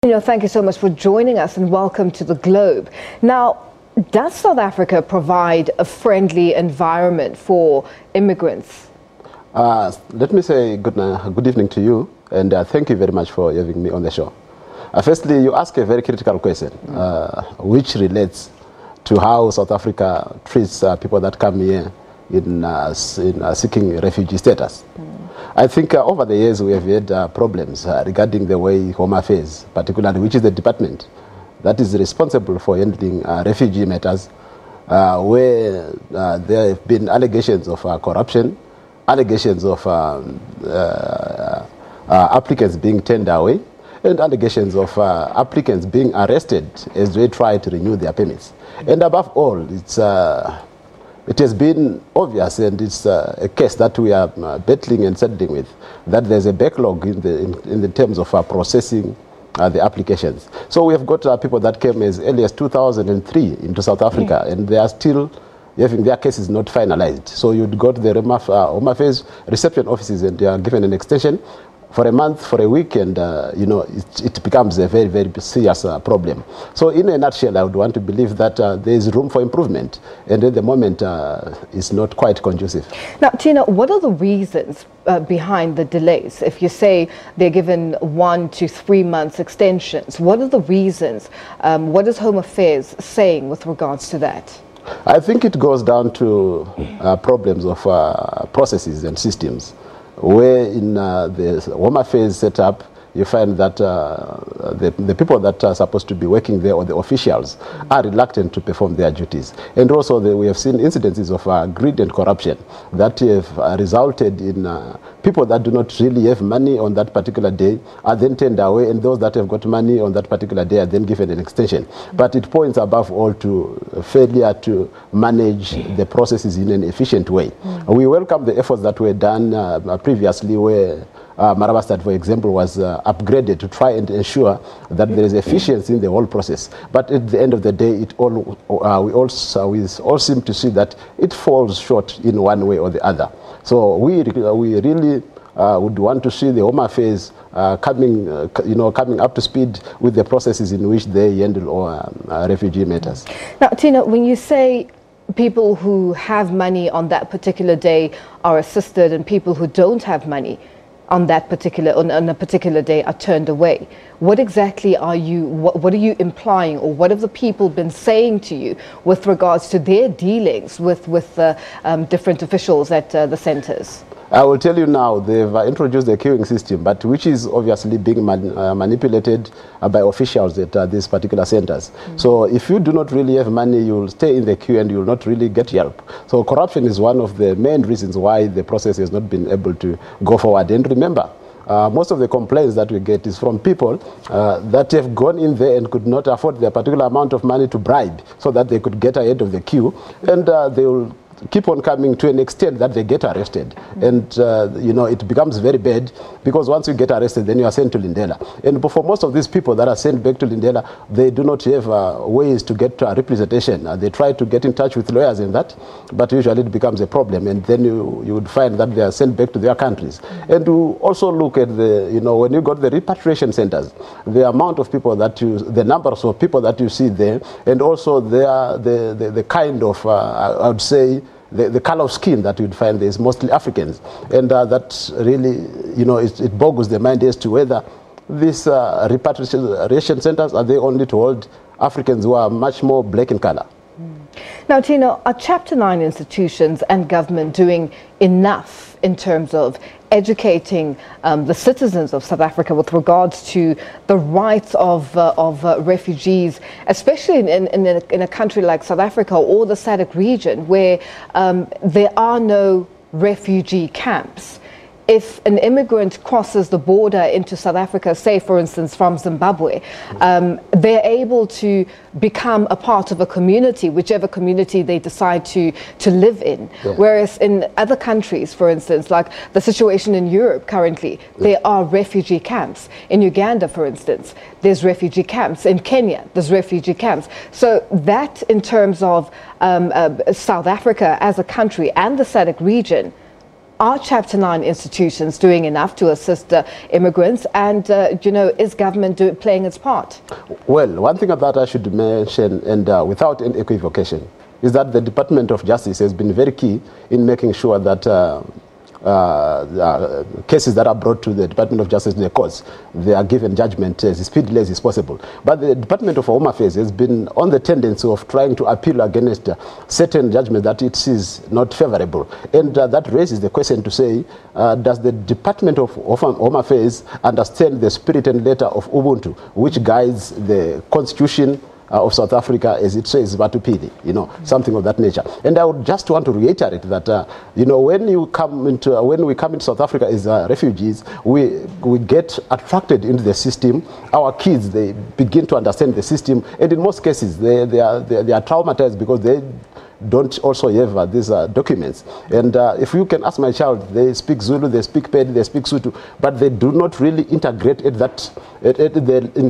Thank you so much for joining us and welcome to the Globe. Now, does South Africa provide a friendly environment for immigrants? Let me say good evening to you, and thank you very much for having me on the show. Firstly, you ask a very critical question, which relates to how South Africa treats people that come here in seeking refugee status. I think over the years we have had problems regarding the way Home Affairs, particularly, which is the department that is responsible for handling refugee matters, where there have been allegations of corruption, allegations of applicants being turned away, and allegations of applicants being arrested as they try to renew their permits. And above all, it has been obvious, and it's a case that we are battling and settling with, that there's a backlog in the terms of processing the applications. So we have got people that came as early as 2003 into South Africa, and they are still having their cases not finalized. So you'd go to the Home Affairs reception offices and they are given an extension for a month, for a week, and it becomes a very, very serious problem. So in a nutshell, I would want to believe that there is room for improvement, and at the moment it's not quite conducive. Now, Tina, what are the reasons behind the delays? If you say they're given 1 to 3 months extensions, what are the reasons? What is Home Affairs saying with regards to that? I think it goes down to problems of processes and systems, where in the Home Affairs setup, you find that the people that are supposed to be working there, or the officials, are reluctant to perform their duties. And also we have seen incidences of greed and corruption that have resulted in people that do not really have money on that particular day are then turned away, and those that have got money on that particular day are then given an extension. But it points above all to failure to manage the processes in an efficient way. We welcome the efforts that were done previously, where Marabastad, for example, was upgraded to try and ensure that there is efficiency in the whole process. But at the end of the day, we all seem to see that it falls short in one way or the other. So we really would want to see the Home Affairs coming up to speed with the processes in which they handle refugee matters. Now, Tina, when you say people who have money on that particular day are assisted, and people who don't have money on a particular day are turned away, what exactly are you, what are you implying, or what have the people been saying to you with regards to their dealings with different officials at the centres? I will tell you now, they've introduced the queuing system, but which is obviously being manipulated by officials at these particular centers. So if you do not really have money, you'll stay in the queue and you'll not really get help. So corruption is one of the main reasons why the process has not been able to go forward. And remember, most of the complaints that we get is from people that have gone in there and could not afford the particular amount of money to bribe so that they could get ahead of the queue, and they will keep on coming to an extent that they get arrested. And it becomes very bad, because once you get arrested, then you are sent to Lindela. And for most of these people that are sent back to Lindela, they do not have ways to get representation. They try to get in touch with lawyers and that, but usually it becomes a problem, and then you would find that they are sent back to their countries. And you also look at when you go to the repatriation centers, the amount of people the numbers of people that you see there, and also the kind of, I would say, the color of skin that you'd find there is mostly Africans. And that really, it boggles the mind as to whether these repatriation centers, are they only to hold Africans who are much more black in color. Now, Tina, are Chapter 9 institutions and government doing enough in terms of educating the citizens of South Africa with regards to the rights of refugees, especially in a country like South Africa or the SADC region, where there are no refugee camps? If an immigrant crosses the border into South Africa, say for instance from Zimbabwe, they're able to become a part of a community, whichever community they decide to live in. Yeah. Whereas in other countries, for instance, like the situation in Europe currently, there are refugee camps. In Uganda, for instance, there's refugee camps. In Kenya, there's refugee camps. So that, in terms of South Africa as a country and the SADC region, are Chapter 9 institutions doing enough to assist immigrants? And, is government playing its part? Well, one thing that I should mention, and without any equivocation, is that the Department of Justice has been very key in making sure that cases that are brought to the Department of Justice in the courts, they are given judgment as speedily as possible. But the Department of Home Affairs has been on the tendency of trying to appeal against certain judgments that it is not favorable. And that raises the question to say, does the Department of Home Affairs understand the spirit and letter of Ubuntu, which guides the Constitution of South Africa, as it says, Batupili, something of that nature. And I would just want to reiterate that, when we come into South Africa as refugees, we get attracted into the system. Our kids, they begin to understand the system, and in most cases, they are traumatized because they don't also have these documents. And if you can ask my child, they speak Zulu, they speak Pedi, they speak Sutu, but they do not really integrate in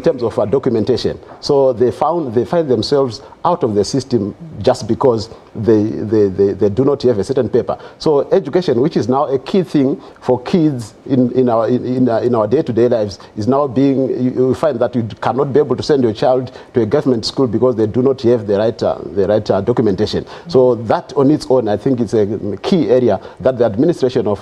terms of documentation. So they find themselves out of the system just because they do not have a certain paper. So education, which is now a key thing for kids in our day-to-day lives, is now being, you find that you cannot be able to send your child to a government school because they do not have the right documentation. So that on its own, I think it's a key area that the administration of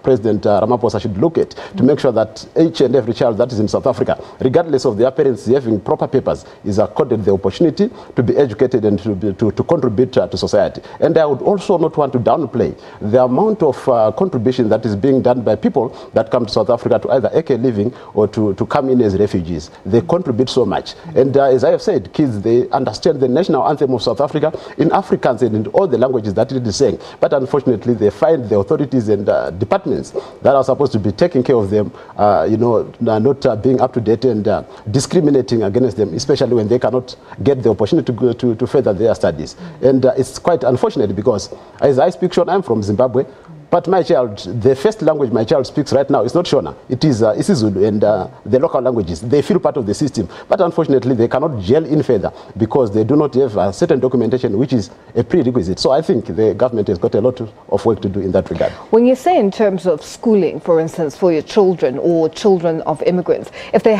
President Ramaphosa should look at to make sure that each and every child that is in South Africa, regardless of their parents having proper papers, is accorded the opportunity to be educated and to contribute to society. And I would also not want to downplay the amount of contribution that is being done by people that come to South Africa to either make a living or to come in as refugees. They contribute so much. And as I have said, kids, they understand the national anthem of South Africa in Afrikaans and in all the languages that it is saying. But unfortunately, they find the authorities and departments that are supposed to be taking care of them, not being up to date and discriminating against them, especially when they cannot get the opportunity to further their studies. And it's quite unfortunate because, as I speak Shona, I'm from Zimbabwe, but my child, the first language my child speaks right now is not Shona. It is isiZulu and the local languages. They feel part of the system. But unfortunately, they cannot gel in further because they do not have certain documentation, which is a prerequisite. So I think the government has got a lot of work to do in that regard. When you say in terms of schooling, for instance, for your children or children of immigrants, if they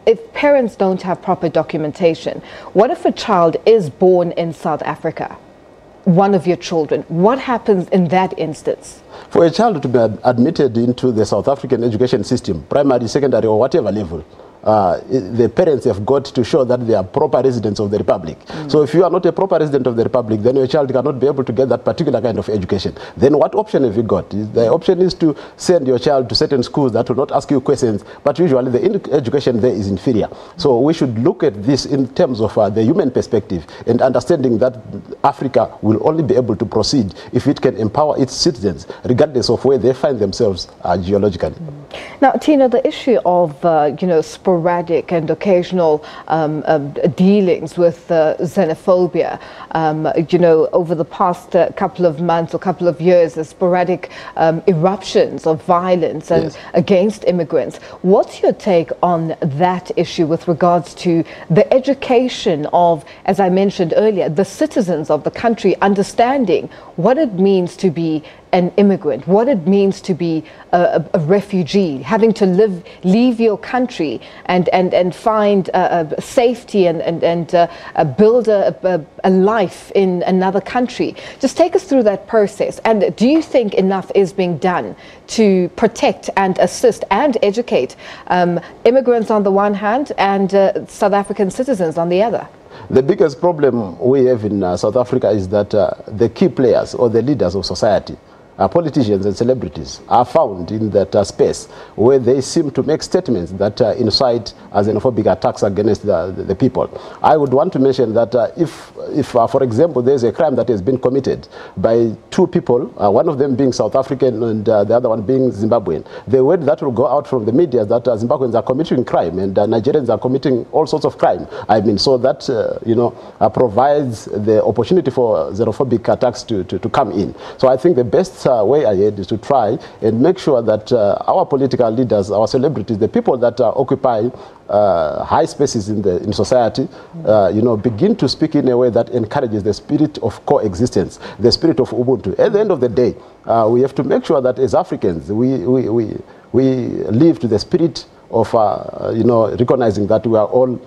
if parents don't have proper documentation, what if a child is born in South Africa? One of your children, what happens in that instance? For a child to be admitted into the South African education system, primary, secondary, or whatever level, the parents have got to show that they are proper residents of the Republic. So if you are not a proper resident of the Republic, then your child cannot be able to get that particular kind of education. Then what option have you got? The option is to send your child to certain schools that will not ask you questions, but usually the education there is inferior. So we should look at this in terms of the human perspective and understanding that Africa will only be able to proceed if it can empower its citizens, regardless of where they find themselves geologically. Now, Tina, the issue of sporadic and occasional dealings with xenophobia, over the past couple of months or couple of years, the sporadic eruptions of violence and against immigrants. What's your take on that issue with regards to the education of, as I mentioned earlier, the citizens of the country understanding what it means to be an immigrant, what it means to be a refugee, having to leave your country and find safety and build a life in another country. Just take us through that process. And do you think enough is being done to protect and assist and educate immigrants on the one hand and South African citizens on the other? The biggest problem we have in South Africa is that the key players or the leaders of society, politicians and celebrities, are found in that space where they seem to make statements that incite xenophobic attacks against the people. I would want to mention that if for example, there's a crime that has been committed by two people, one of them being South African and the other one being Zimbabwean, the word that will go out from the media that Zimbabweans are committing crime and Nigerians are committing all sorts of crime. I mean, so that provides the opportunity for xenophobic attacks to come in. So I think the best better way ahead is to try and make sure that our political leaders, our celebrities, the people that occupy high spaces in society, begin to speak in a way that encourages the spirit of coexistence, the spirit of Ubuntu. At the end of the day, we have to make sure that as Africans, we live to the spirit of recognizing that we are all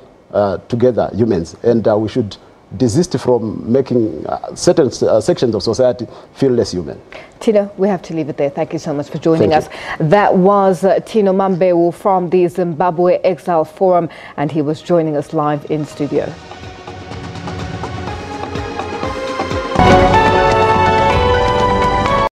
together humans, and we should desist from making certain sections of society feel less human. Tino, we have to leave it there. Thank you so much for joining us. You. That was Tino Mambewu from the Zimbabwe Exile Forum, and he was joining us live in studio.